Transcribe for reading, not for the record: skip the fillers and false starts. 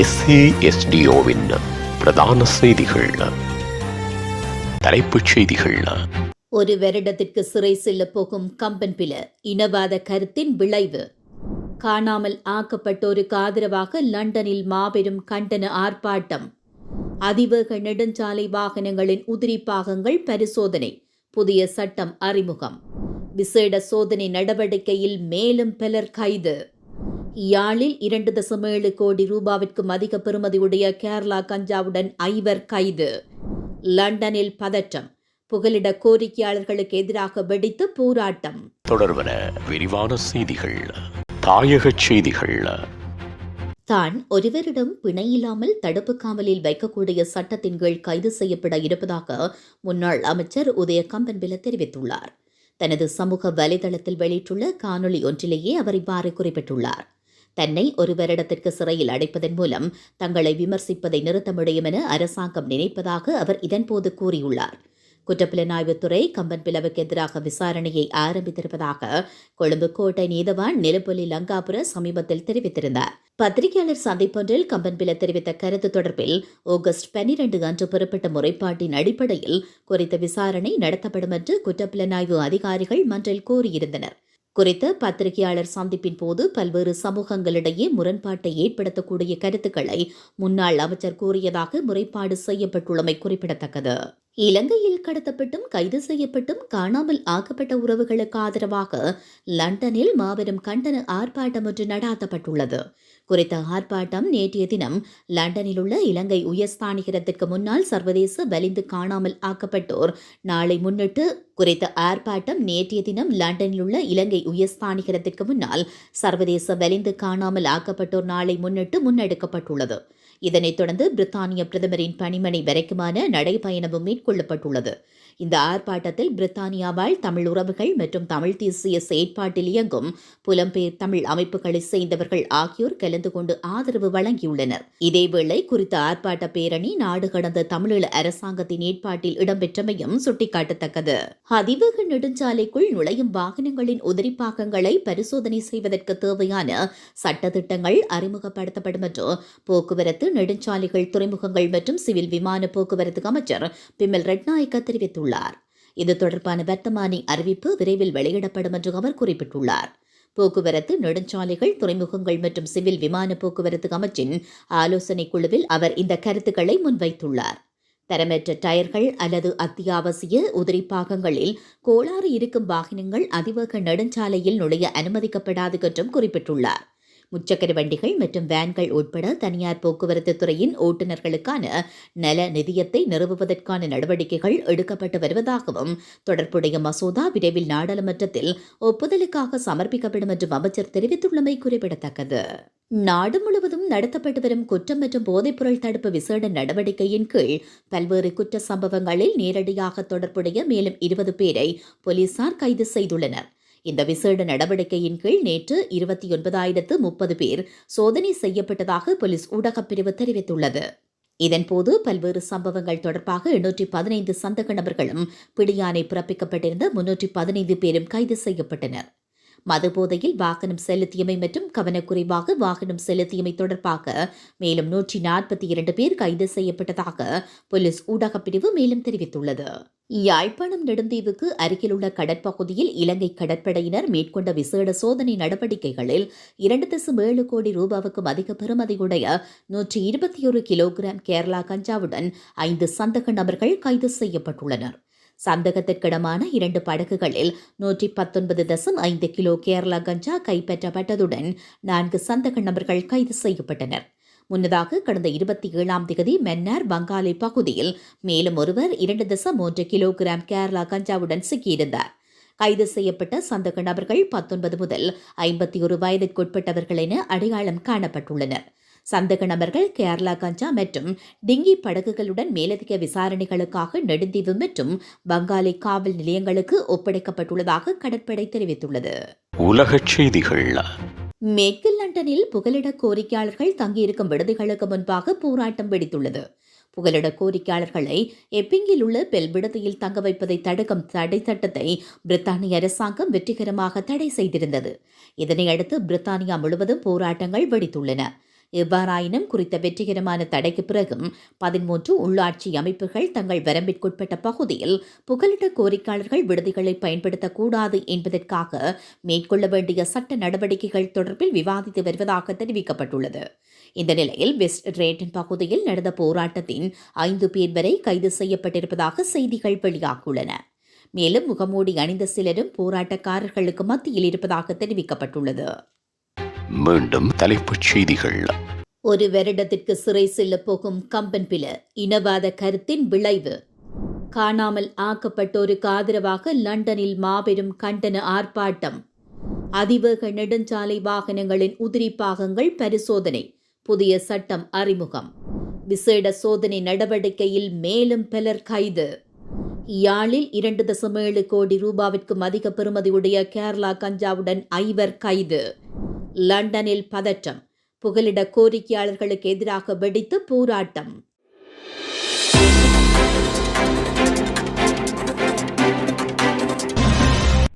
SASDOவின் பிரதான செய்திகள். தலைப்புச் செய்திகள். ஒரு வருடத்திற்கு சிறை செல்ல போகும் கம்பன்பில இனவாத கருத்தின் விளைவு. காணாமல் ஆக்கப்பட்டோருக்கு ஆதரவாக லண்டனில் மாபெரும் கண்டன ஆர்ப்பாட்டம். அதிவேக நெடுஞ்சாலை வாகனங்களின் உதிரி பாகங்கள் பரிசோதனை. புதிய சட்டம் அறிமுகம். விசேட சோதனை நடவடிக்கையில் மேலும் பலர் கைது. யாழில் 2.7 கோடி ரூபாவிற்கும் அதிக பெறுமதியுடைய கேரளா கஞ்சாவுடன் 5 கைது. லண்டனில் பதற்றம். புகலிட கோரிக்கையாளர்களுக்கு எதிராக வெடித்து போராட்டம். தொடர்வன விரிவான செய்திகள். தாயக செய்திகள். தான் ஒருவரிடம் பிணையில்லாமல் தடுப்பு காவலில் வைக்கக்கூடிய சட்டத்தின் கீழ் கைது செய்யப்பட இருப்பதாக முன்னாள் அமைச்சர் உதய கம்பன்பில தெரிவித்துள்ளார். தனது சமூக வலைதளத்தில் வெளியிட்டுள்ள காணொலி ஒன்றிலேயே அவர் இவ்வாறு குறிப்பிட்டுள்ளார். தன்னை ஒரு வருடத்திற்கு சிறையில் அடைப்பதன் மூலம் தங்களை விமர்சிப்பதை நிறுத்த முடியும் என அரசாங்கம் நினைப்பதாக அவர் இதன்போது கூறியுள்ளார். குற்றப்புலனாய்வுத்துறை கம்பன்பிலவுக்கு எதிராக விசாரணையை ஆரம்பித்திருப்பதாக கொழும்பு கோட்டை நீதவான் நிலப்பொலி லங்காபுர சமீபத்தில் தெரிவித்திருந்தார். பத்திரிகையாளர் சந்திப்பொன்றில் கம்பன்பில தெரிவித்த கருத்து தொடர்பில் ஆகஸ்ட் 12 அன்று பெறப்பட்ட முறைப்பாட்டின் அடிப்படையில் குறித்த விசாரணை நடத்தப்படும் என்று குற்றப்புலனாய்வு அதிகாரிகள் மன்றில் கூறியிருந்தனர். குறித்த பத்திரிகையாளர் சந்திப்பின் போது பல்வேறு சமூகங்களிடையே முரண்பாட்டை ஏற்படுத்தக்கூடிய கருத்துக்களை முன்னாள் அமைச்சர் கூறியதாக முறைப்பாடு செய்யப்பட்டுள்ளமை குறிப்பிடத்தக்கது. இலங்கையில் கடத்தப்பட்டும் கைது செய்யப்பட்டும் காணாமல் ஆக்கப்பட்ட உறவுகளுக்கு ஆதரவாக லண்டனில் மாபெரும் கண்டன ஆர்ப்பாட்டம் ஒன்று நடாத்தப்பட்டுள்ளது. குறித்த ஆர்ப்பாட்டம் நேற்றைய தினம் லண்டனில் உள்ள இலங்கை உயர்ஸ்தானிகரத்திற்கு முன்னால் சர்வதேச வலிந்து காணாமல் ஆக்கப்பட்டோர் நாளை முன்னிட்டு குறித்த ஆர்ப்பாட்டம் நேற்றைய தினம் லண்டனில் உள்ள இலங்கை உயர்ஸ்தானிகரத்திற்கு முன்னால் சர்வதேச வலிந்து காணாமல் ஆக்கப்பட்டோர் நாளை முன்னிட்டு முன்னெடுக்கப்பட்டுள்ளது. இதனைத் தொடர்ந்து பிரித்தானிய பிரதமரின் பணிமனை வரைக்குமான நடைபயணமும் மேற்கொள்ளப்பட்டுள்ளது. இந்த ஆர்ப்பாட்டத்தில் பிரித்தானியாவால் தமிழ் உறவுகள் மற்றும் தமிழ் தேசிய செயற்பாட்டில் இயங்கும் புலம்பெயர் தமிழ் அமைப்புகளை சேர்ந்தவர்கள் ஆகியோர் கலந்து கொண்டு ஆதரவு வழங்கியுள்ளனர். இதேவேளை குறித்த ஆர்ப்பாட்ட பேரணி நாடு கடந்த தமிழீழ அரசாங்கத்தின் ஏற்பாட்டில் இடம்பெற்றமையும் சுட்டிக்காட்டத்தக்கது. அதிவேக நெடுஞ்சாலைக்குள் நுழையும் வாகனங்களின் உதிரிப்பாகங்களை பரிசோதனை செய்வதற்கு தேவையான சட்டத்திட்டங்கள் அறிமுகப்படுத்தப்படும் என்று போக்குவரத்து, நெடுஞ்சாலைகள், துறைமுகங்கள் மற்றும் சிவில் விமான போக்குவரத்து அமைச்சர் பிமல் ரட்நாயக்க தெரிவித்துள்ளார். இது தொடர்பான வர்த்தமானி அறிவிப்பு விரைவில் வெளியிடப்படும் என்று அவர் குறிப்பிட்டுள்ளார். போக்குவரத்து, நெடுஞ்சாலைகள், துறைமுகங்கள் மற்றும் சிவில் விமான போக்குவரத்து அமைச்சின் ஆலோசனை குழுவில் அவர் இந்த கருத்துக்களை முன்வைத்துள்ளார். தரமற்ற டயர்கள் அல்லது அத்தியாவசிய உதிரி பாகங்களில் கோளாறு இருக்கும் வாகனங்கள் அதிவேக நெடுஞ்சாலையில் நுழைய அனுமதிக்கப்படாது என்றும் குறிப்பிட்டுள்ளார். முச்சக்கர வண்டிகள் மற்றும் வேன்கள் உட்பட தனியார் போக்குவரத்து துறையின் ஓட்டுநர்களுக்கான நல நிதியத்தை நிறுவுவதற்கான நடவடிக்கைகள் எடுக்கப்பட்டு வருவதாகவும் தொடர்புடைய மசோதா விரைவில் நாடாளுமன்றத்தில் ஒப்புதலுக்காக சமர்ப்பிக்கப்படும் என்றும் அமைச்சர் தெரிவித்துள்ளமை குறிப்பிடத்தக்கது. நாடு முழுவதும் நடத்தப்பட்டு வரும் குற்றம் மற்றும் போதைப்பொருள் தடுப்பு விசேட நடவடிக்கையின் கீழ் பல்வேறு குற்ற சம்பவங்களில் நேரடியாக தொடர்புடைய மேலும் 20 பேரை போலீசார் கைது செய்துள்ளனர். இந்த விசேட நடவடிக்கையின் கீழ் நேற்று 29,030 பேர் சோதனை செய்யப்பட்டதாக போலீஸ் ஊடகப் பிரிவு தெரிவித்துள்ளது. இதன்போது பல்வேறு சம்பவங்கள் தொடர்பாக 815 சந்தேக நபர்களும் பிடியாணை பிறப்பிக்கப்பட்டிருந்த 315 பேரும் கைது செய்யப்பட்டனர். மதுபோதையில் வாகனம் செலுத்தியமை மற்றும் கவனக்குறைவாக வாகனம் செலுத்தியமை தொடர்பாக மேலும் 142 பேர் கைது செய்யப்பட்டதாக போலீஸ் ஊடகப் பிரிவு மேலும் தெரிவித்துள்ளது. யாழ்ப்பாணம் நெடுந்தீவுக்கு அருகிலுள்ள கடற்பகுதியில் இலங்கை கடற்படையினர் மேற்கொண்ட விசேட சோதனை நடவடிக்கைகளில் 2.7 கோடி ரூபாவுக்கும் அதிக பெறுமதியுடைய 121 கிலோகிராம் கேரளா கஞ்சாவுடன் 5 சந்தேக நபர்கள் கைது செய்யப்பட்டுள்ளனர். சந்தேகத்திற்கிடமான 2 படகுகளில் 119.5 கிலோ கேரளா கஞ்சா கைப்பற்றப்பட்டதுடன் 4 சந்தேக நபர்கள் கைது செய்யப்பட்டனர். முன்னதாக கடந்த 27ஆம் தேதி மன்னார் பங்காலை பகுதியில் மேலும் ஒருவர் 2.3 கிலோகிராம் கேரளா கஞ்சாவுடன் சிக்கியிருந்தார். கைது செய்யப்பட்ட சந்தேக நபர்கள் 19 முதல் 51 வயதிற்குட்பட்டவர்கள் என அடையாளம் காணப்பட்டுள்ளனர். சந்தேக நபர்கள் கேரளா கஞ்சா மற்றும் டிங்கி படகுகளுடன் மேலதிக விசாரணைகளுக்காக நெடுந்தீவு மற்றும் பங்காலை காவல் நிலையங்களுக்கு ஒப்படைக்கப்பட்டுள்ளதாக கடற்படை தெரிவித்துள்ளது. உலகச் செய்திகள். மேற்கு லண்டனில் புகலிட கோரிக்கையாளர்கள் தங்கியிருக்கும் விடுதிகளுக்கு முன்பாக போராட்டம் வெடித்துள்ளது. புகலிட கோரிக்கையாளர்களை எப்பிங்கில் உள்ள பெல் விடுதியில் தங்க வைப்பதை தடுக்கும் தடை சட்டத்தை பிரித்தானிய அரசாங்கம் வெற்றிகரமாக தடை செய்திருந்தது. இதனையடுத்து பிரித்தானியா முழுவதும் போராட்டங்கள் வெடித்துள்ளன. எவ்வாறாயினும் குறித்த வெற்றிகரமான தடைக்கு பிறகும் 13 உள்ளாட்சி அமைப்புகள் தங்கள் வரம்பிற்குட்பட்ட பகுதியில் புகலிட கோரிக்கையாளர்கள் விடுதிகளை பயன்படுத்தக்கூடாது என்பதற்காக மேற்கொள்ள வேண்டிய சட்ட நடவடிக்கைகள் தொடர்பில் விவாதித்து வருவதாக தெரிவிக்கப்பட்டுள்ளது. இந்த நிலையில் வெஸ்ட் ரேட்டன் பகுதியில் நடந்த போராட்டத்தின் 5 பேர் வரை கைது செய்யப்பட்டிருப்பதாக செய்திகள் வெளியாகியுள்ளன. மேலும் முகமூடி அணிந்த சிலரும் போராட்டக்காரர்களுக்கு மத்தியில் இருப்பதாக தெரிவிக்கப்பட்டுள்ளது. மீண்டும் தலைப்புச் செய்திகள். ஒரு வருடத்திற்கு சிறை செல்ல போகும் கம்பன்பில இனவாத கருத்தின் விளைவு. காணாமல் ஆக்கப்பட்டோருக்கு ஆதரவாக லண்டனில் மாபெரும் கண்டன ஆர்ப்பாட்டம். அதிவேக நெடுஞ்சாலை வாகனங்களின் உதிரி பாகங்கள் பரிசோதனை. புதிய சட்டம் அறிமுகம். விசேட சோதனை நடவடிக்கையில் மேலும் பலர் கைது. யாழில் 2.7 கோடி ரூபாவிற்கும் அதிக பெறுமதியுடைய கேரளா கஞ்சாவுடன் 5 கைது. லண்டனில் பதற்றம். புகலிட கோரிக்கையாளர்களுக்கு எதிராக வெடித்து போராட்டம்.